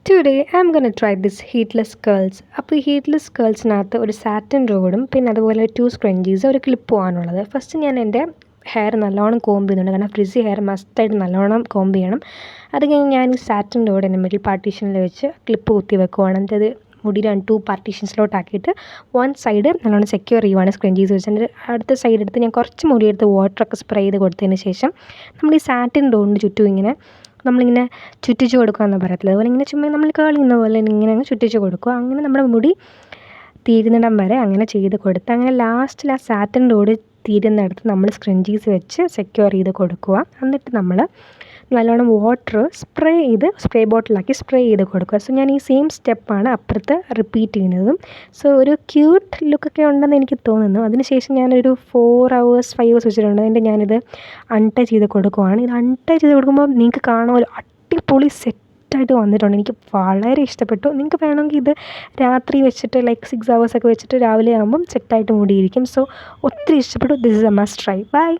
Today I am gonna try this heatless curls. അപ്പോൾ ഈ heedless കേൾസിനകത്ത് ഒരു സാറ്റിൻ റോഡും പിന്നെ അതുപോലെ 2 സ്ക്രഞ്ചീസും ഒരു ക്ലിപ്പും ആണുള്ളത്. ഫസ്റ്റ് ഞാൻ എൻ്റെ ഹെയർ നല്ലോണം കോംബ് ചെയ്യുന്നുണ്ട്, കാരണം ഫ്രിസി ഹെയർ മസ്റ്റായിട്ട് നല്ലോണം കോംബ് ചെയ്യണം. അത് കഴിഞ്ഞ് ഞാൻ ഈ സാറ്റിൻ റോഡ് എൻ്റെ മിഡിൽ പാർട്ടീഷനിൽ വെച്ച് ക്ലിപ്പ് കുത്തി വെക്കുവാണ്. എന്നിട്ടത് മുടി 2 പാർട്ടീഷൻസിലോട്ടാക്കിയിട്ട് വൺ സൈഡ് നല്ലോണം സെക്യൂർ ചെയ്യുവാണ് സ്ക്രഞ്ചീസ് വെച്ചിട്ട്. അടുത്ത സൈഡ് എടുത്ത് ഞാൻ കുറച്ച് മുടിയെടുത്ത് വാട്ടറൊക്കെ സ്പ്രേ ചെയ്ത് കൊടുത്തതിന് ശേഷം നമ്മൾ ഈ സാറ്റിൻ റോഡിന് ചുറ്റും ഇങ്ങനെ നമ്മളിങ്ങനെ ചുറ്റിച്ച് കൊടുക്കുക എന്ന് പറയത്തില്ല, അതുപോലെ ഇങ്ങനെ ചുമ്മാ നമ്മൾ കേളുന്ന പോലെ ഇങ്ങനെ അങ്ങ് ചുറ്റിച്ച് കൊടുക്കുക. അങ്ങനെ നമ്മുടെ മുടി തീരുന്നിടം വരെ അങ്ങനെ ചെയ്ത് കൊടുത്ത് അങ്ങനെ ലാസ്റ്റിൽ ആ സാറ്റിൻ റോഡ് തീരുന്നിടത്ത് നമ്മൾ സ്ക്രഞ്ചീസ് വെച്ച് സെക്യൂർ ചെയ്ത് കൊടുക്കുക. എന്നിട്ട് നമ്മൾ നല്ലോണം വാട്ടർ സ്പ്രേ ബോട്ടിലാക്കി സ്പ്രേ ചെയ്ത് കൊടുക്കുക. സോ ഞാൻ ഈ സെയിം സ്റ്റെപ്പാണ് അപ്പുറത്ത് റിപ്പീറ്റ് ചെയ്യുന്നതും. സോ ഒരു ക്യൂട്ട് ലുക്കൊക്കെ ഉണ്ടെന്ന് എനിക്ക് തോന്നുന്നു. അതിനുശേഷം ഞാനൊരു 4 hours 5 hours വെച്ചിട്ടുണ്ട്. അതിൻ്റെ ഞാനിത് അൺടച്ച് ചെയ്ത് കൊടുക്കുവാണ്. ഇത് അൺടച്ച് ചെയ്ത് കൊടുക്കുമ്പോൾ നിങ്ങൾക്ക് കാണുമല്ലോ അടിപൊളി സെറ്റായിട്ട് വന്നിട്ടുണ്ട്. എനിക്ക് വളരെ ഇഷ്ടപ്പെട്ടു. നിങ്ങൾക്ക് വേണമെങ്കിൽ ഇത് രാത്രി വെച്ചിട്ട് 6 hours ഒക്കെ വെച്ചിട്ട് രാവിലെ ആകുമ്പം സെറ്റായിട്ട് മുടിയിരിക്കും. സോ ഒത്തിരി ഇഷ്ടപ്പെട്ടു. This is a must try. By.